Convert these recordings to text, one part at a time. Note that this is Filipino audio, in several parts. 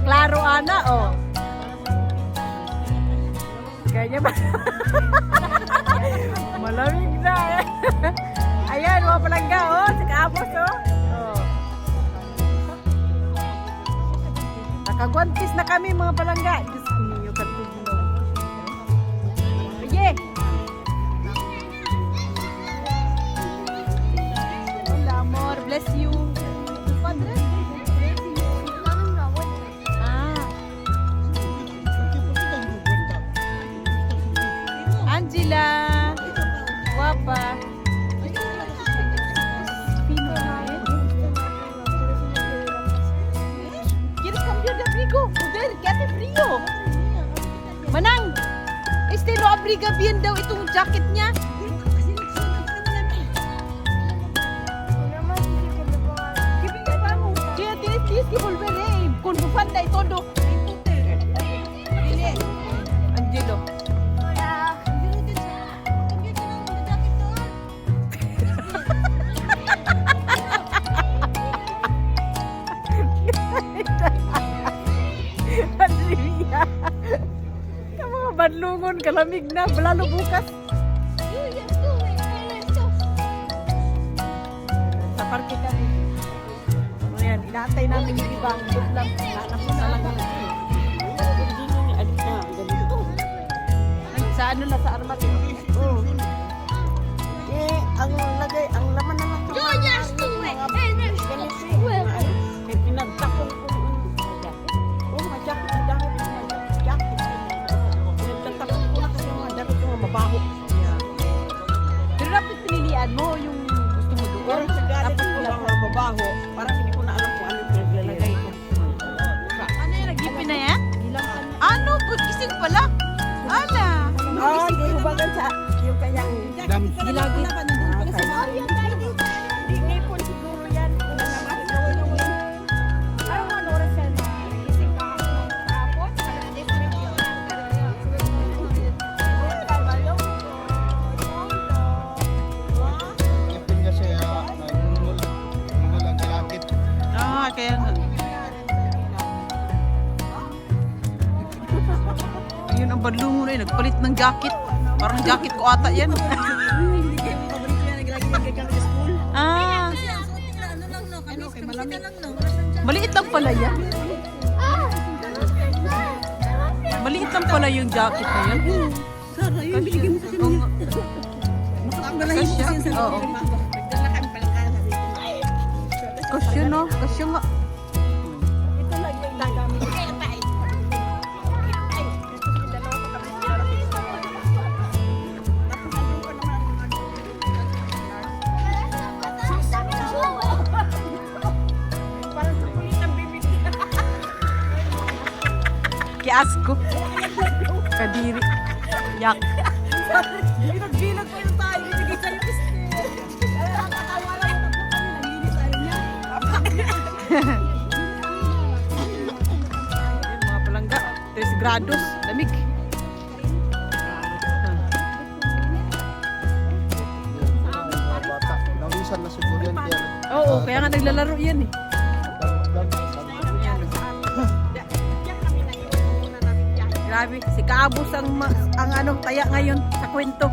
klaro ana, oh. Kaya ba? Malamig na eh. Ayan, mga palangga, oh. Sa kaabos, oh. Oh. Nakagwantis na kami, mga palangga. Diyos niyo, katulog. Sige. Hola, amor. Bless you. Padre. Angela, guapa. ¿Quieres cambiar de abrigo? Joder, ¿qué hace frío? Manang, lo abriga bien daw itong jacket niya. Kaya tienes que volver con bufanda y todo. Angelo. Badlungon, kalamig na, lalo bukas. Sa parke kami. Ayan, inaantay namin yung ibang lang. Anak ko na lang. Sa ano na, sa armat. Oh. Ang lagay, ang laman na lang. May pinagtakong ko. Oh, may jacket na dahil. Mabaho. Pero dapat pinilian mo yung gusto mo doon. Tapos ko lang mabaho. Parang hindi ko na alam kung ano yung lalagay ko. Ano yung nag-ipin na yan? Ano? Gising pala? Ala! Oo, hindi ko bagan sa yung kanyang Gilagit. Hindi ngipon siguro yan. Kaya nga. Ayun ang badlungo na yun. Nagpalit ng jacket. Parang jacket ko ata yan. Ah. Maliit lang pala yan. Maliit lang pala yung jacket na yan. Kasya. Oo. Kasya no? Kasya nga. Ito lang yung nagamit. Kiasko. Kadiri. Yak. Binag-binag pa yung tayo. Ibigay sa yung kaya nakakawa lang ito po kami. Naglinis ayaw niya. Ayun, mga palangga. 3 grados. Lamig. Nawisan na siguro yan. Oo, kaya nga naglalaro yan eh. Grabe, si Kaabos ang anong taya ngayon sa kwento.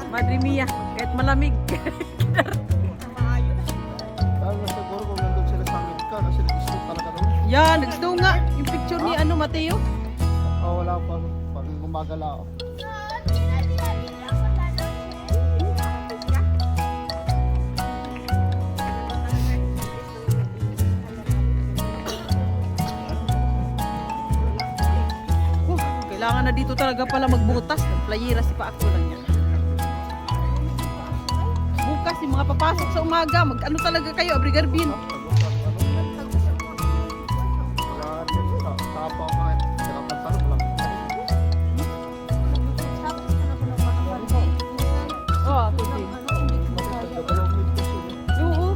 Madre mia, kahit malamig. Dahil na siguro kung nandun sila sa Amerika, kasi nag-snow talaga doon. Yan, nag-snow nga. Yung picture ni Mateo. Wala pa. Pag gumagala ako. Kailangan na dito talaga pala magbutas. Playera si Paako lang yan. Bukas yung mga papasok sa umaga. Mag-ano talaga kayo, Abrigarbin. Wala din sa apa nga. Saka pantalon lang. Oh, okay. Oo.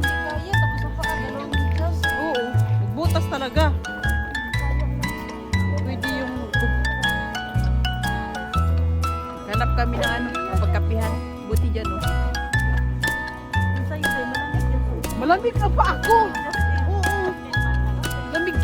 Oo. Magbutas talaga. Pwede yung hanap kami na pagkapihan. Buti dyan, oh. Malamig na pa ako. Oo. Lamig.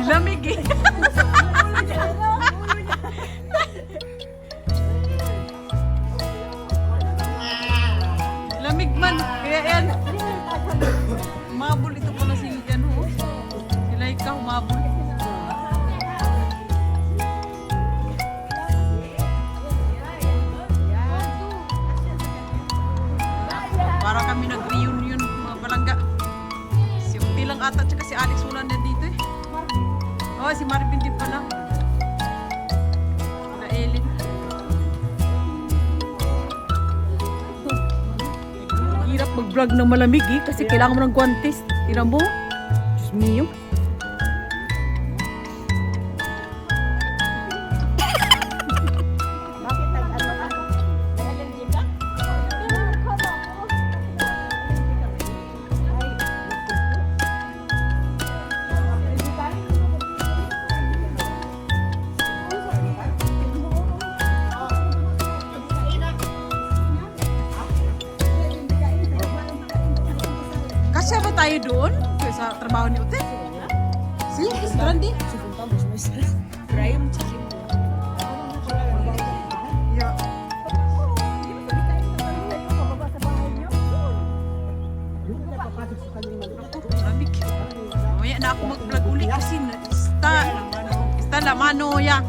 Lamig eh. Lamig man. Kaya yan. Humabol ito pala si ano. Si Laika humabol. Para kami nag-reunion mga palangga. Si Uti lang ata tsaka si Alex wala na dito eh. Oh, si Marvin din pala. Na Ellen. Hirap mag-vlog ng malamig eh kasi kailangan mo ng guantes. Tingnan mo. Diyos mio. Kasya ba tayo doon? Sa trabaho ni Ute? Si? Grande? Brian, yeah. Lamig. Mamaya na ako mag-vlog uli kasi está la mano ya.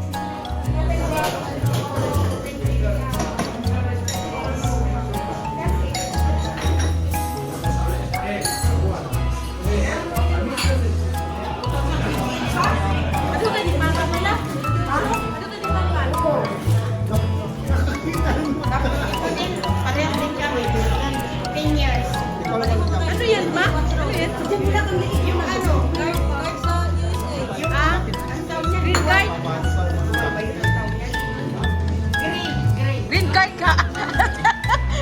Ano yan ba? Ano yan? Yung ano? Green card? Green card ka?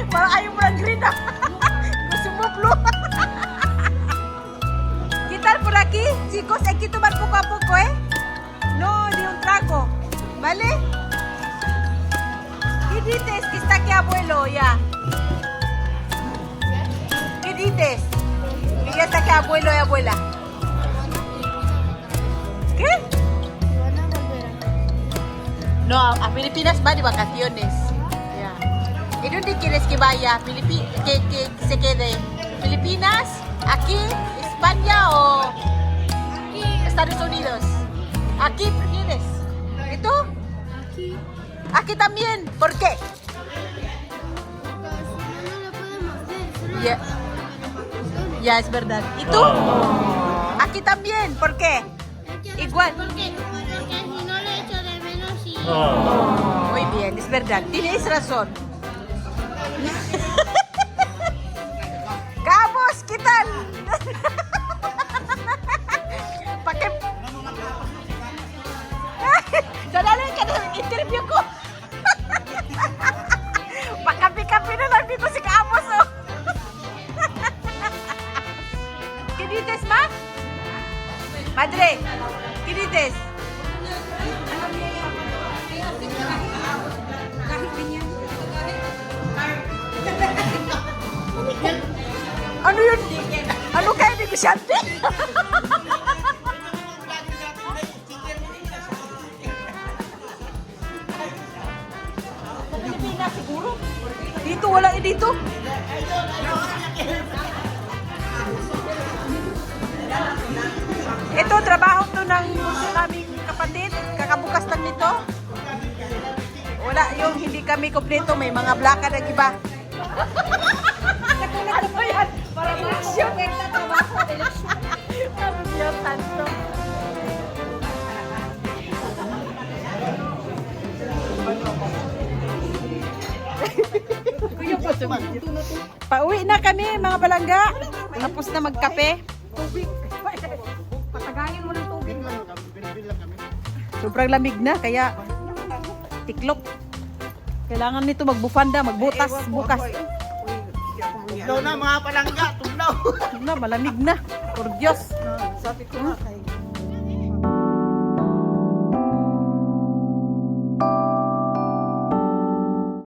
Parang ayaw mo ng green ah. Gusto mo blue. ¿Qué tal por aquí? Chicos, hay que tomar poco a poco, ¿eh? No, de un trago. ¿Vale? ¿Qué dices que está aquí abuelo ya? ¿Qué dices? Que ya está aquí abuelo y abuela. ¿Qué? No, a Filipinas va de vacaciones. Yeah. ¿Y dónde quieres que vaya? Que se quede. ¿Filipinas? ¿Aquí? ¿España o Estados Unidos? ¿Aquí prefieres? ¿Y tú? Aquí, ¿Aquí también? ¿Por qué? no lo podemos ver, solo Ya. Ya, es verdad. ¿Y tú? Aquí también. ¿Por qué? Igual. porque si no le echo de menos y Muy bien, es verdad. Tienes razón. Cabos, ¿qué tal? ¿Para qué? Dale ka na interview ko. Pakapi-kapi na lang dito si Cabos. Oh. ¿Qué dices, ma? Madre, ¿qué dices? Ano yun? Ano kaya negosyante? Pilipinas siguro. Dito, wala eh dito. Ito, trabaho to ng gusto naming kapatid. Kakabukas lang nito. Wala yung hindi kami kompleto. May mga blaka na iba. Ano yan? Para eleksyon. Ano yan, tanto? Pauwi na kami mga balangga. Tapos na magkape. Patagayin mo ng tubig. Sobrang lamig na kaya tiklop. Kailangan nito magbufanda, magbutas bukas. Tugnaw na mga palangga, tugnaw. Na malamig na. Por Diyos. Sabi ko nga kay